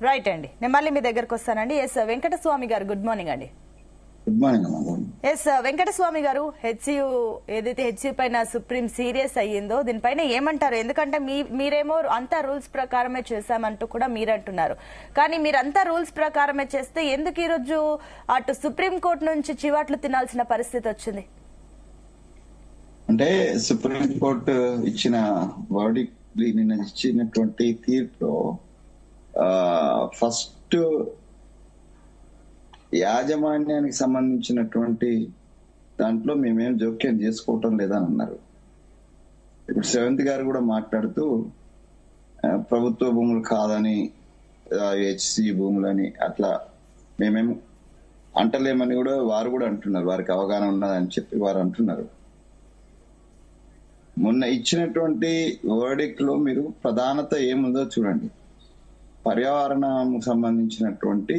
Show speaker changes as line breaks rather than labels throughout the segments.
Right అండి, నేను మళ్ళీ మీ దగ్గరకు వస్తానండి. ఎస్ వెంకటస్వామి గారు, గుడ్ మార్నింగ్ అండి.
Good morning.
ఎస్ వెంకటస్వామి గారు, హెచ్సియు ఏదైతే హెచ్సియు పైన సుప్రీం సీరియస్ అయ్యిందో దీనిపైన ఏమంటారు? ఎందుకంటే మీరేమో అంతా రూల్స్ ప్రకారమే చేశామంటూ కూడా మీరంటున్నారు, కానీ మీరంతా రూల్స్ ప్రకారమే చేస్తే ఎందుకు ఈరోజు అటు సుప్రీం కోర్టు నుంచి చివాట్లు తినాల్సిన పరిస్థితి వచ్చింది?
అంటే సుప్రీం కోర్టు ఇచ్చిన వర్డిక్ట్, నిన్న ఇచ్చినటువంటి తీర్పులో ఫస్ట్ యాజమాన్యానికి సంబంధించినటువంటి దాంట్లో మేమేం జోక్యం చేసుకోవటం లేదని అన్నారు. ఇప్పుడు రేవంత్ గారు కూడా మాట్లాడుతూ ప్రభుత్వ భూములు కాదని, హెచ్సి భూములని అట్లా మేమేం అంటలేమని కూడా వారు కూడా అంటున్నారు. వారికి అవగాహన ఉన్నదని చెప్పి వారు అంటున్నారు. మొన్న ఇచ్చినటువంటి వర్డిక్ట్ లో మీరు ప్రధానత ఏముందో చూడండి. పర్యావరణం సంబంధించినటువంటి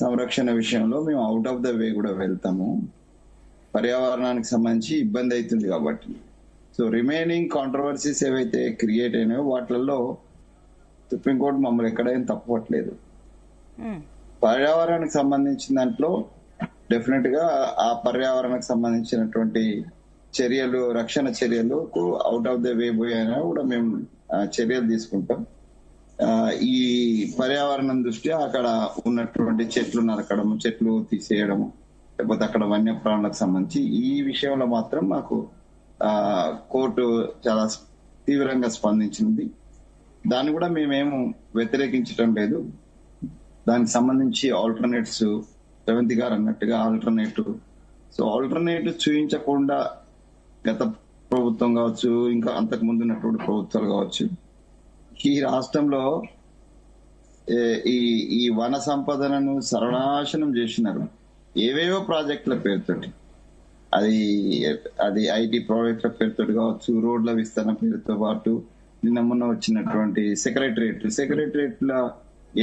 సంరక్షణ విషయంలో మేము అవుట్ ఆఫ్ ద వే కూడా వెళ్తాము, పర్యావరణానికి సంబంధించి ఇబ్బంది అవుతుంది కాబట్టి. సో రిమైనింగ్ కాంట్రవర్సీస్ ఏవైతే క్రియేట్ అయినాయో వాటిల్లో సుప్రీంకోర్టు మమ్మల్ని ఎక్కడైనా తప్పట్లేదు. పర్యావరణానికి సంబంధించిన దాంట్లో డెఫినెట్ గా ఆ పర్యావరణకు సంబంధించినటువంటి చర్యలు, రక్షణ చర్యలకు అవుట్ ఆఫ్ ద వే పోయినా కూడా మేము చర్యలు తీసుకుంటాం. ఈ పర్యావరణం దృష్ట్యా అక్కడ ఉన్నటువంటి చెట్లు నరకడము, చెట్లు తీసేయడము, లేకపోతే అక్కడ వన్యప్రాణులకు సంబంధించి ఈ విషయంలో మాత్రం మాకు కోర్టు చాలా తీవ్రంగా స్పందించింది. దాన్ని కూడా మేమేమో వ్యతిరేకించడం లేదు. దానికి సంబంధించి ఆల్టర్నేట్స్, రేవంత్ గారు అన్నట్టుగా ఆల్టర్నేటివ్ చూపించకుండా గత ప్రభుత్వం కావచ్చు, ఇంకా అంతకు ముందు ఉన్నటువంటి ప్రభుత్వాలు కావచ్చు, ఈ రాష్ట్రంలో ఈ వన సంపదను సర్వనాశనం చేసినారు. ఏవేవో ప్రాజెక్టుల పేరుతోటి, అది ఐటీ ప్రాజెక్టుల పేరుతోటి కావచ్చు, రోడ్ల విస్తరణ పేరుతో పాటు నిన్న మొన్న వచ్చినటువంటి సెక్రటరియట్ లో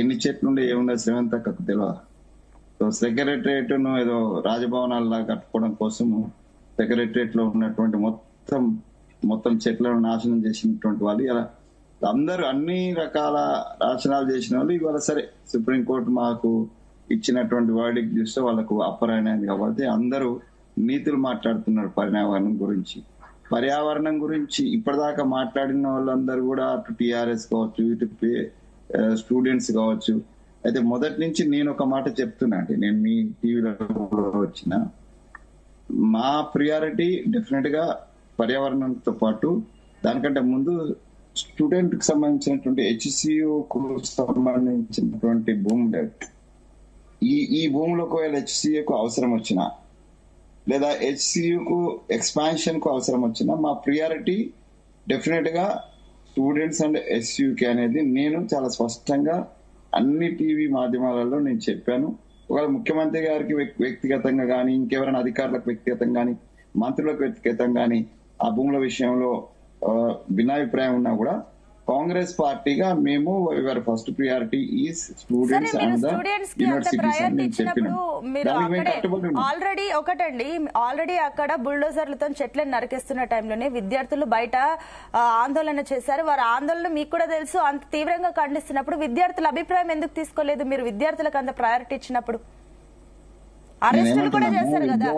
ఎన్ని చెట్లు ఉండే ఏముండే శ్రీమంత్ అక్కకు తెలియదు. సో సెక్రటరియట్ ను ఏదో రాజభవనాల్లా కట్టుకోవడం కోసము సెక్రటరియట్ లో ఉన్నటువంటి మొత్తం చెట్లను నాశనం చేసినటువంటి వాళ్ళు ఇలా అందరూ అన్ని రకాల నాశనాలు చేసిన వాళ్ళు ఇవాళ సరే సుప్రీంకోర్టు మాకు ఇచ్చినటువంటి వర్డిక్ట్ చూస్తే వాళ్ళకు అపరాయణమైంది కాబట్టి అందరూ నీతులు మాట్లాడుతున్నారు పర్యావరణం గురించి ఇప్పటిదాకా మాట్లాడిన వాళ్ళందరూ కూడా అటు టిఆర్ఎస్ కావచ్చు, ఇటు స్టూడెంట్స్ కావచ్చు. అయితే మొదటి నుంచి నేను ఒక మాట చెప్తున్నా అండి, నేను మీ టీవీలో వచ్చిన మా ప్రియారిటీ డెఫినెట్ గా పర్యావరణంతో పాటు దానికంటే ముందు స్టూడెంట్ కి సంబంధించినటువంటి హెచ్సియుకు సంబంధించినటువంటి భూములు, ఈ భూములకు ఒకవేళ హెచ్సియుకు అవసరం వచ్చినా లేదా హెచ్సియుకు ఎక్స్పాన్షన్ కు అవసరం వచ్చినా మా ప్రియారిటీ డెఫినెట్ గా స్టూడెంట్స్ అండ్ హెచ్సియుకి అనేది నేను చాలా స్పష్టంగా అన్ని టీవీ మాధ్యమాలలో నేను చెప్పాను. ఒకవేళ ముఖ్యమంత్రి గారికి వ్యక్తిగతంగా కానీ, ఇంకెవరైనా అధికారులకు వ్యక్తిగతంగా కానీ, మంత్రులకు వ్యక్తిగతంగా కానీ ఆ భూముల విషయంలో భిన్నాభిప్రాయం ఉన్నా కూడా కాంగ్రెస్ పార్టీగా మేము ఫస్ట్ ప్రియారిటీ ఈ స్టూడెంట్స్ అండ్
ఆల్రెడీ అక్కడ బుల్డోజర్లతో చెట్లను నరికేస్తున్న టైంలోనే విద్యార్థులు బయట ఆందోళన చేశారు. వారి ఆందోళన మీకు కూడా తెలుసు. అంత తీవ్రంగా ఖండిస్తున్నప్పుడు విద్యార్థుల అభిప్రాయం ఎందుకు తీసుకోలేదు? మీరు విద్యార్థులకు అంత ప్రయారిటీ ఇచ్చినప్పుడు అరెస్టులు కూడా చేశారు కదా.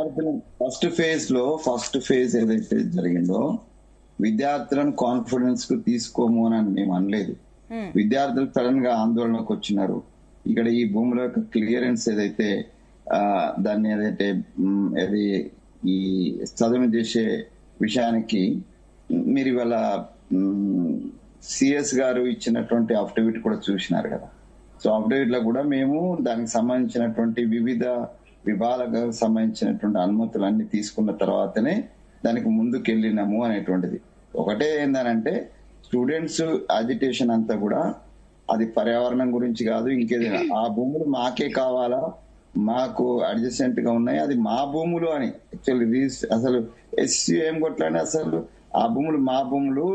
ఫస్ట్ ఫేజ్ ఏదైతే జరిగిందో విద్యార్థులను కాన్ఫిడెన్స్ కు తీసుకోము అని మేము అనలేదు. విద్యార్థులు సడన్ గా ఆందోళనకు వచ్చినారు. ఇక్కడ ఈ భూముల యొక్క క్లియరెన్స్ ఏదైతే దాన్ని ఏదైతే ఈ చదువు చేసే విషయానికి మీరు ఇవాళ సిఎస్ గారు ఇచ్చినటువంటి అఫిడవిట్ కూడా చూసినారు కదా. సో అఫిడవిట్ లో కూడా మేము దానికి సంబంధించినటువంటి వివిధ విభాగాలకు సంబంధించినటువంటి అనుమతులన్నీ తీసుకున్న తర్వాతనే దానికి ముందుకెళ్ళినాము అనేటువంటిది. ఒకటే ఏందనంటే స్టూడెంట్స్ అజిటేషన్ అంతా కూడా అది పర్యావరణం గురించి కాదు, ఇంకేదైనా ఆ భూములు మాకే కావాలా, మాకు అడ్జసెంట్ గా ఉన్నాయి, అది మా భూములు అని. యాక్చువల్లీ అసలు ఎస్సీ ఏం కొట్లాడి అసలు ఆ భూములు మా భూములు,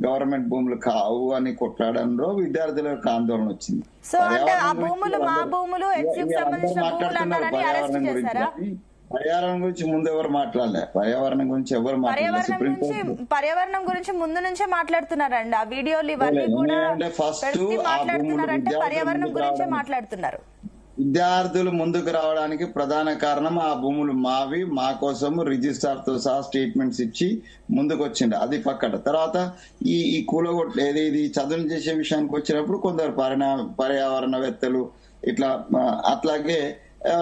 గవర్నమెంట్ భూములు కావు అని కొట్లాడంలో విద్యార్థుల యొక్క ఆందోళన వచ్చింది.
పర్యావరణం గురించి
పర్యావరణం గురించి ముందు ఎవరు మాట్లాడలే, పర్యావరణం గురించి ఎవరు మాట్లాడలేదు.
పర్యావరణం గురించి ముందు నుంచే మాట్లాడుతున్నారండి. ఆ వీడియోలు ఇవన్నీ కూడా మాట్లాడుతున్నారంటే పర్యావరణం గురించే మాట్లాడుతున్నారు.
విద్యార్థులు ముందుకు రావడానికి ప్రధాన కారణం ఆ భూములు మావి, మా కోసం రిజిస్ట్రార్ తో సహా స్టేట్మెంట్స్ ఇచ్చి ముందుకు వచ్చింది. అది పక్కన. తర్వాత ఈ కూలగొట్లు ఇది చదువులు చేసే విషయానికి వచ్చినప్పుడు కొందరు పర్యావరణవేత్తలు ఇట్లా అట్లాగే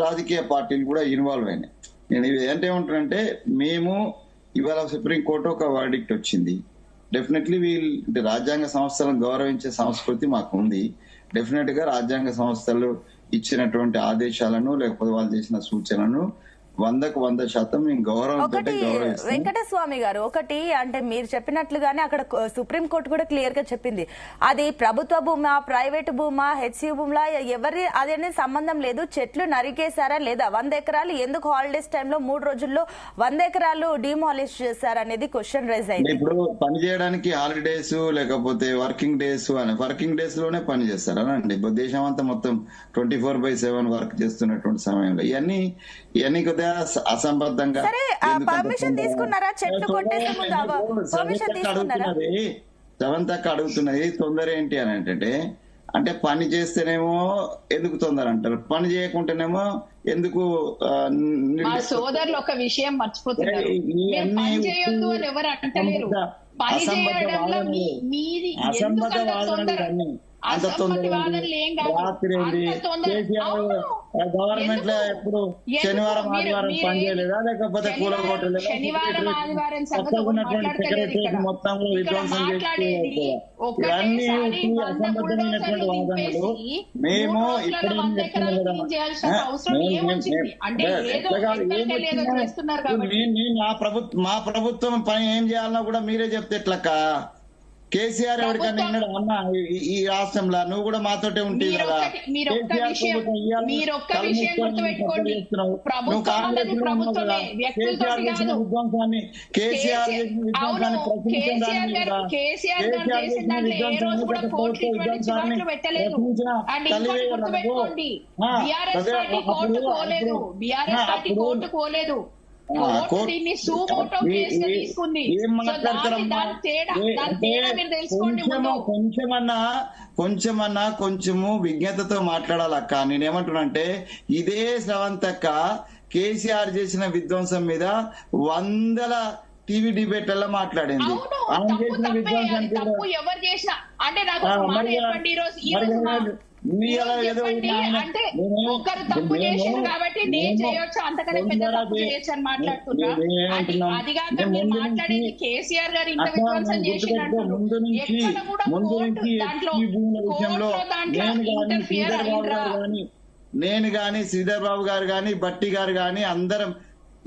రాజకీయ పార్టీలు కూడా ఇన్వాల్వ్ అయినాయి. నేను ఇది ఏంటంటే మేము ఇవాళ సుప్రీంకోర్టు ఒక వర్డిక్ట్ వచ్చింది. డెఫినెట్లీ రాజ్యాంగ సంస్థలను గౌరవించే సంస్కృతి మాకు ఉంది. డెఫినెట్ గా రాజ్యాంగ సంస్థలు ఇచ్చినటువంటి ఆదేశాలను లేకపోతే వాళ్ళు చేసిన సూచనలను 100% మేము గౌరవంతో గౌరవిస్తాం.
వెంకటస్వామి గారు, ఒకటి అంటే మీరు చెప్పినట్లుగానే అక్కడ సుప్రీంకోర్టు కూడా క్లియర్ గా చెప్పింది, అది ప్రభుత్వ భూమా, ప్రైవేట్ భూమా, హెచ్సి భూములా ఎవరి అదే సంబంధం లేదు. చెట్లు నరికేశారా లేదా, 100 ఎకరాలు ఎందుకు హాలిడేస్ టైంలో 3 రోజుల్లో 100 ఎకరాలు డిమాలిష్ చేశారనేది క్వశ్చన్ రైజ్ అయింది.
ఇప్పుడు పని చేయడానికి హాలిడేస్ లేకపోతే వర్కింగ్ డేస్ అని వర్కింగ్ డేస్ లోనే పని చేస్తారా అండి? దేశం అంతా మొత్తం 24/7 వర్క్ చేస్తున్నటువంటి సమయంలో ఇవన్నీ కొద్దిగా అసంబద్ధంగా.
పర్మిషన్ తీసుకున్నారా? చెట్లు కొట్టేసే ముందు పర్మిషన్ తీసుకున్నారా?
సెవెంత్ అడుగుతున్నది తొందర ఏంటి అని అంటే పని చేస్తేనేమో ఎందుకు తొందర అంటారు, పని చేయకుంటేనేమో ఎందుకు.
సోదరులు ఒక విషయం మర్చిపోతున్నారు, పని చేయొద్దు అని ఎవరు అంటలేరు. పని చేయడంలో మీది
అంత తొందర రాత్రి గవర్నమెంట్ లో ఎప్పుడు శనివారం ఆదివారం పని చేయలేదా, లేకపోతే కూలగొట్టలేదా, సెక్రటరీ మొత్తంలో విధ్వంసం చేసి ఇవన్నీ అసంబద్ధమైనటువంటి వాదనలు. మేము ఇప్పుడు మా ప్రభుత్వం పని ఏం చేయాలన్నా కూడా మీరే చెప్తే ఎట్లక్క? కేసీఆర్ ఎవరికన్నా విన్నాడు అన్న ఈ రాష్ట్రంలో? నువ్వు కూడా మాతోటే ఉంటుంది కదా. నువ్వు కాంగ్రెస్ కేసీఆర్ చేసిన విధ్వంసాన్ని కొంచెము విజ్ఞతతో మాట్లాడాలక్క. నేనేమంటున్నానంటే ఇదే శ్రవంతక్క కేసీఆర్ చేసిన విధ్వంసం మీద 100 టీవీ డిబేట్లలో మాట్లాడింది. ఆయన చేసిన విధ్వంసానికి
ఒకరు తప్పు చేశారు కాబట్టి నేను చేయొచ్చు, అంతకన్నా పెద్ద తప్పు చేయొచ్చు అని మాట్లాడుతున్నా. అది కాక మీరు మాట్లాడేది కేసీఆర్ గారు ఇంత విధ్వంసం చేసినట్టు ఎక్కడ కూడా
నేను గాని శ్రీధర్ బాబు గారు గాని బట్టి గారు గాని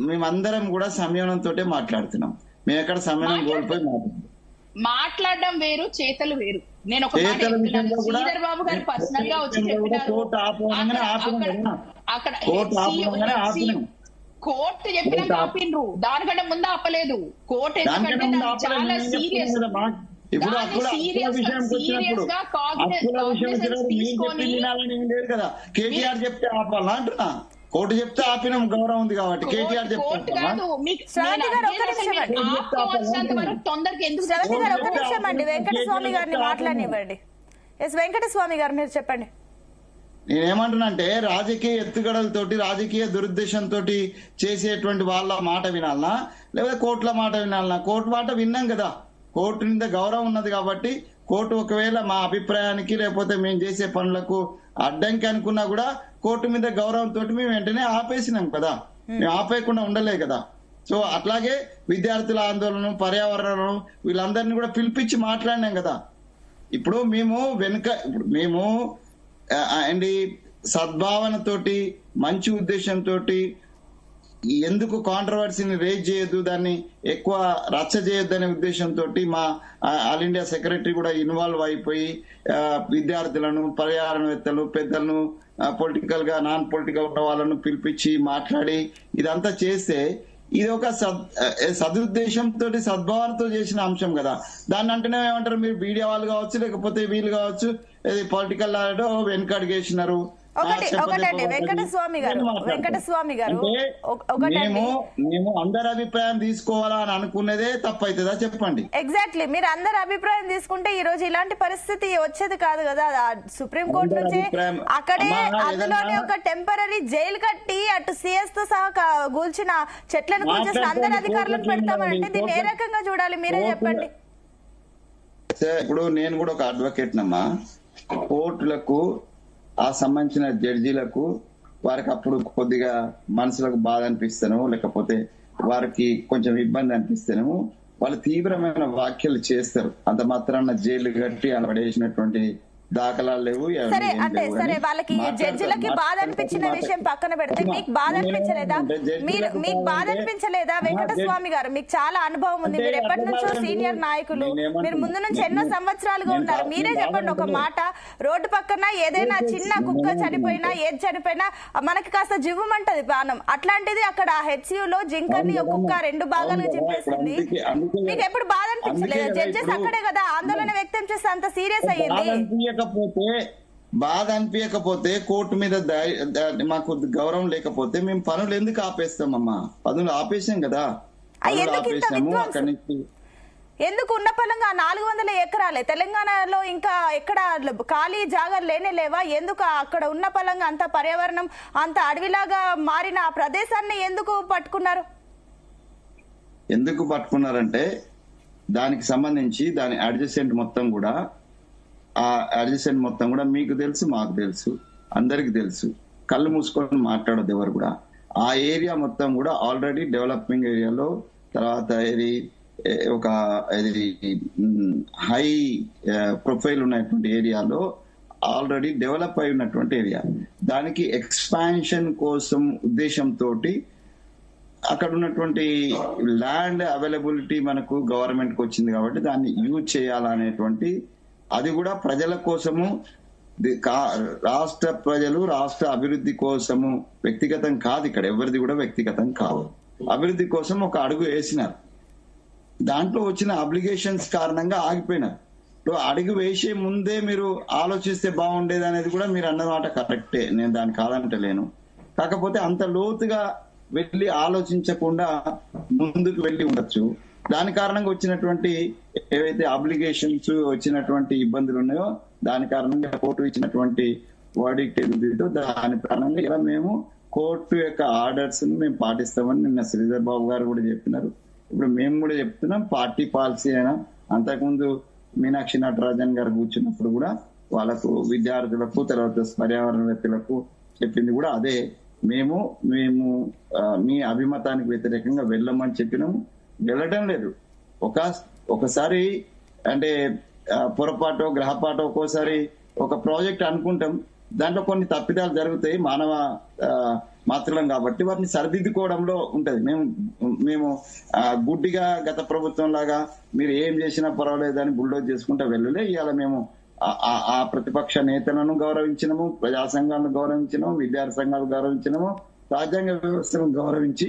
మేమందరం కూడా సంయమనంతో మాట్లాడుతున్నాం. మేము ఎక్కడ సంయమనం కోల్పోయి
మాట్లాడడం వేరు, చేతలు వేరు. నేను ఒక శ్రీధర్ బాబు గారు పర్సనల్ గా వచ్చి చెప్పినారు, అక్కడ కోర్టు చెప్పినాక ఆపిండ్రు, దానికంటే ముందు ఆపలేదు కోర్టు. ఎందుకంటే చాలా సీరియస్
కదా. కేటీఆర్ చెప్తే ఆపాలా అంటున్నా, కోర్టు చెప్తే ఆపినాం, గౌరవం ఉంది కాబట్టి. కేటీఆర్ చెప్తే
వెంకటస్వామి గారిని మాట్లాడివ్వండి. వెంకటస్వామి గారు మీరు చెప్పండి.
నేనేమంటున్నానంటే రాజకీయ ఎత్తుగడలతోటి రాజకీయ దురుద్దేశంతో చేసేటువంటి వాళ్ళ మాట వినాలనా లేదా కోర్టుల మాట వినాలనా? కోర్టు మాట విన్నాం కదా, కోర్టు మీద గౌరవం ఉన్నది కాబట్టి కోర్టు ఒకవేళ మా అభిప్రాయానికి లేకపోతే మేము చేసే పనులకు అడ్డంకి అనుకున్నా కూడా కోర్టు మీద గౌరవంతో మేము వెంటనే ఆపేసినాం కదా, మేము ఆపేయకుండా ఉండలే కదా. సో అట్లాగే విద్యార్థుల ఆందోళన, పర్యావరణం వీళ్ళందరినీ కూడా పిలిపించి మాట్లాడినాం కదా. ఇప్పుడు మేము అండి సద్భావనతోటి మంచి ఉద్దేశంతో ఎందుకు కాంట్రవర్సీని రేజ్ చేయొద్దు, దాన్ని ఎక్కువ రచ్చ చేయొద్దు అనే ఉద్దేశంతో మా ఆల్ ఇండియా సెక్రటరీ కూడా ఇన్వాల్వ్ అయిపోయి విద్యార్థులను, పర్యావరణవేత్తలు, పెద్దలను, పొలిటికల్ గా నాన్ పొలిటికల్ ఉన్న వాళ్ళను పిలిపించి మాట్లాడి ఇదంతా చేస్తే ఇది ఒక సదుద్దేశంతో సద్భావనతో చేసిన అంశం కదా. దాన్ని అంటేనే ఏమంటారు, మీరు మీడియా వాళ్ళు కావచ్చు లేకపోతే వీళ్ళు కావచ్చు పొలిటికల్ వెనకడుగేసినారు,
ఒకటండి వెంకటస్వామి గారు
మేము అందరి అభిప్రాయం తీసుకోవాలా అని అనుకున్నదే తప్పైతుందా చెప్పండి.
ఎగ్జాక్ట్లీ, మీరు అందరి అభిప్రాయం తీసుకుంటే ఈ రోజు ఇలాంటి పరిస్థితి వచ్చేది కాదు కదా. సుప్రీంకోర్టు నుంచి అక్కడే అందులోనే ఒక టెంపరీ జైలు కట్టి అటు సిఎస్ తో సహా కూల్చిన చెట్లను కూల్చేసిన అందరి అధికారులను పెడతామంటే దీన్ని ఏ రకంగా చూడాలి, మీరే చెప్పండి.
ఇప్పుడు నేను కూడా ఒక అడ్వకేట్ నమ్మా, కోర్టులకు ఆ సంబంధించిన జడ్జీలకు వారికి అప్పుడు కొద్దిగా మనసులకు బాధ అనిపిస్తాను, లేకపోతే వారికి కొంచెం ఇబ్బంది అనిపిస్తాను, వాళ్ళు తీవ్రమైన వ్యాఖ్యలు చేస్తారు. అంత మాత్రాన జైలు కట్టి అలా పడేసినటువంటి దాఖలాలు లేవు.
సరే వాళ్ళకి జడ్జిలకి బాధ అనిపించిన విషయం పక్కన పెడితే మీకు బాధ అనిపించలేదా? మీకు బాధ అనిపించలేదా వెంకటస్వామి గారు? మీకు చాలా అనుభవం ఉంది, మీరు ఎప్పటి నుంచో సీనియర్ నాయకులు, మీరు ముందు నుంచి ఎన్నో సంవత్సరాలుగా ఉన్నారు. మీరే చెప్పండి ఒక మాట, రోడ్డు పక్కన ఏదైనా చిన్న కుక్క చనిపోయినా ఏది చనిపోయినా మనకి కాస్త జివ్వమంటది ప్రాణం. అట్లాంటిది అక్కడ హెచ్సియులో జింకని కుక్క 2 భాగాలుగా చింపేసింది. మీకు ఎప్పుడు బాధ అనిపించలేదా? జడ్జెస్ అక్కడే కదా ఆందోళన వ్యక్తం చేస్తే అంత సీరియస్ అయ్యింది.
బాధ అనిపించకపోతే కోర్టు మీద మాకు గౌరవం లేకపోతే మేము పనులు ఎందుకు ఆపేస్తామమ్మా? పనులు ఆపేసాం కదా, ఆపేసాము. అక్కడి నుంచి
ఎందుకు ఉన్న పలంగా 400 ఎకరాలే తెలంగాణలో ఇంకా ఎక్కడ ఖాళీ జాగా లేనే లేవా? ఎందుకు అక్కడ ఉన్న పలంగా అంత పర్యావరణం అంత అడవిలాగా మారిన ఆ ప్రదేశాన్ని ఎందుకు పట్టుకున్నారు?
ఎందుకు పట్టుకున్నారంటే దానికి సంబంధించి దాని అడ్జసెంట్ మొత్తం కూడా మీకు తెలుసు, మాకు తెలుసు, అందరికి తెలుసు. కళ్ళు మూసుకొని మాట్లాడొద్దు ఎవరు కూడా. ఆ ఏరియా మొత్తం కూడా ఆల్రెడీ డెవలపింగ్ ఏరియాలో, తర్వాత ఇది ఒక హై ప్రొఫైల్ ఉన్నటువంటి ఏరియాలో ఆల్రెడీ డెవలప్ అయి ఉన్నటువంటి ఏరియా. దానికి ఎక్స్పాన్షన్ కోసం ఉద్దేశంతో అక్కడ ఉన్నటువంటి ల్యాండ్ అవైలబిలిటీ మనకు గవర్నమెంట్ కి వచ్చింది కాబట్టి దాన్ని యూజ్ చేయాలనేటువంటి, అది కూడా ప్రజల కోసము, రాష్ట్ర ప్రజలు రాష్ట్ర అభివృద్ధి కోసము, వ్యక్తిగతం కాదు, ఇక్కడ ఎవరిది కూడా వ్యక్తిగతం కాదు, అభివృద్ధి కోసం ఒక అడుగు వేసినారు. దాంట్లో వచ్చిన అబ్లిగేషన్స్ కారణంగా ఆగిపోయినారు. అడుగు వేసే ముందే మీరు ఆలోచిస్తే బాగుండేది అనేది కూడా మీరు అన్నమాట కరెక్టే, నేను దాన్ని కాదంటలేను. కాకపోతే అంత లోతుగా వెళ్ళి ఆలోచించకుండా ముందుకు వెళ్ళి ఉండొచ్చు. దాని కారణంగా వచ్చినటువంటి ఏవైతే అబ్లిగేషన్స్ వచ్చినటువంటి ఇబ్బందులు ఉన్నాయో దాని కారణంగా కోర్టు ఇచ్చినటువంటి వర్డిక్ట్ ఏదైతే దాని కారణంగా ఇలా మేము కోర్టు యొక్క ఆర్డర్స్ ని మేము పాటిస్తామని నిన్న శ్రీధర్ బాబు గారు కూడా చెప్పినారు. ఇప్పుడు మేము కూడా చెప్తున్నాం, పార్టీ పాలసీ అయినా. అంతకుముందు మీనాక్షి నటరాజన్ గారు కూర్చున్నప్పుడు కూడా వాళ్ళకు విద్యార్థులకు తర్వాత పర్యావరణవేత్తలకు చెప్పింది కూడా అదే. మేము మీ అభిమతానికి వ్యతిరేకంగా వెళ్ళమని చెప్పినాము, వెళ్ళడం లేదు. ఒకసారి అంటే పొరపాటో గ్రహపాటో ఒక్కోసారి ఒక ప్రాజెక్ట్ అనుకుంటాం, దాంట్లో కొన్ని తప్పిదాలు జరుగుతాయి, మానవ మాత్రం కాబట్టి వాటిని సరిదిద్దుకోవడంలో ఉంటది. మేము గుడ్డిగా గత ప్రభుత్వం లాగా మీరు ఏం చేసినా పర్వాలేదని బుల్డోజ్ చేసుకుంటా వెళ్ళలే. ఇవాళ మేము ఆ ప్రతిపక్ష నేతలను గౌరవించినము, ప్రజా సంఘాలను గౌరవించినము, విద్యార్థి సంఘాలు గౌరవించినము, రాజ్యాంగ వ్యవస్థను గౌరవించి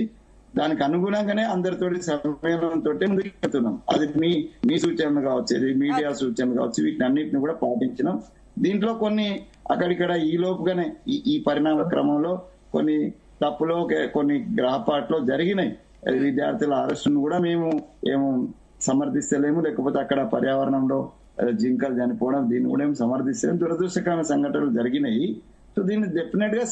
దానికి అనుగుణంగానే అందరితోటి సమ్మేళనంతో ముందుకెళ్తున్నాం. అది మీ సూచనలు కావచ్చు, ఇది మీడియా సూచనలు కావచ్చు, వీటిని అన్నింటిని కూడా పాటించినాం. దీంట్లో కొన్ని అక్కడిక్కడ ఈ లోపుగానే ఈ పరిణామ క్రమంలో కొన్ని తప్పులో కొన్ని గ్రహపాట్లో జరిగినాయి. విద్యార్థుల అరెస్టును కూడా మేము సమర్థిస్తలేము, లేకపోతే అక్కడ పర్యావరణంలో జింకలు చనిపోవడం దీన్ని కూడా ఏం సమర్థిస్తలేము. దురదృష్టకరమైన సంఘటనలు జరిగినాయి. సో దీన్ని డెఫినెట్ గా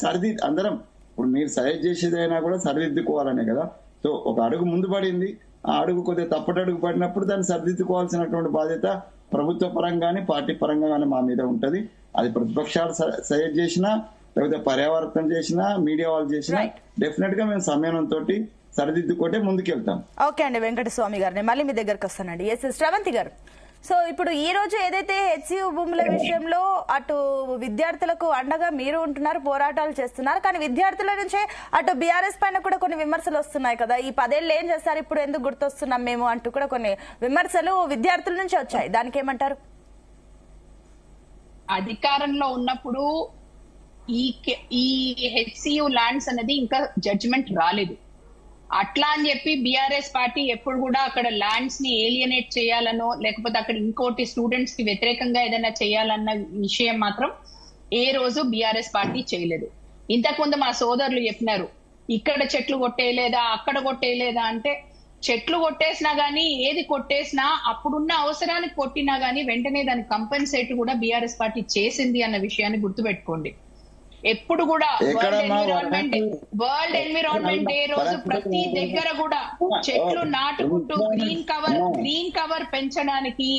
అందరం ఇప్పుడు మీరు సజెస్ట్ చేసేదైనా కూడా సరిదిద్దుకోవాలనే కదా. సో ఒక అడుగు ముందు పడింది, ఆ అడుగు కొద్దిగా తప్పటడుగు పడినప్పుడు దాన్ని సరిదిద్దుకోవాల్సినటువంటి బాధ్యత ప్రభుత్వ పరంగానే పార్టీ పరంగానే మా మీద ఉంటది. అది ప్రతిపక్షాలు సజెస్ట్ చేసినా, లేకపోతే పర్యావరణం చేసినా, మీడియా వాళ్ళు చేసినా డెఫినెట్ గా మేము సమయంతో సరిదిద్దుకుంటే ముందుకెళ్తాం.
ఓకే అండి వెంకటస్వామి గారిని మళ్ళీ మీ దగ్గరకు వస్తానండి. ఎస్ శ్రవంతి గారు, సో ఇప్పుడు ఈ రోజు ఏదైతే హెచ్సియు భూముల విషయంలో అటు విద్యార్థులకు అండగా మీరు ఉంటున్నారు, పోరాటాలు చేస్తున్నారు, కానీ విద్యార్థుల నుంచే అటు బీఆర్ఎస్ పైన కూడా కొన్ని విమర్శలు వస్తున్నాయి కదా. ఈ 10 ఏళ్ళు ఏం చేస్తారు, ఇప్పుడు ఎందుకు గుర్తొస్తున్నాం మేము అంటూ కూడా కొన్ని విమర్శలు విద్యార్థుల నుంచి వచ్చాయి. దానికి ఏమంటారు?
అధికారంలో ఉన్నప్పుడు ఈ హెచ్సియు ల్యాండ్స్ అనేది ఇంకా జడ్జిమెంట్ రాలేదు. అట్లా అని చెప్పి బీఆర్ఎస్ పార్టీ ఎప్పుడు కూడా అక్కడ ల్యాండ్స్ ని ఏలియనేట్ చేయాలనో లేకపోతే అక్కడ ఇంకోటి స్టూడెంట్స్ కి వ్యతిరేకంగా ఏదైనా చేయాలన్న విషయం మాత్రం ఏ రోజు బీఆర్ఎస్ పార్టీ చేయలేదు. ఇంతకుముందు మా సోదరులు చెప్పినారు ఇక్కడ చెట్లు కొట్టేయలేదా అక్కడ కొట్టేయలేదా అంటే, చెట్లు కొట్టేసినా గానీ ఏది కొట్టేసినా అప్పుడున్న అవసరానికి కొట్టినా గానీ వెంటనే దాని కంపెన్సేట్ కూడా బీఆర్ఎస్ పార్టీ చేసింది అన్న విషయాన్ని గుర్తుపెట్టుకోండి. ఎప్పుడు కూడా వరల్డ్ ఎన్విరాన్మెంట్ డే రోజు ప్రతి దగ్గర కూడా చెట్లు నాటుకుంటూ గ్రీన్ కవర్ పెంచడానికి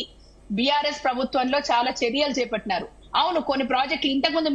బీఆర్ఎస్ ప్రభుత్వంలో చాలా చర్యలు చేపట్టినారు. అవును, కొన్ని ప్రాజెక్టులు ఇంతకుముందు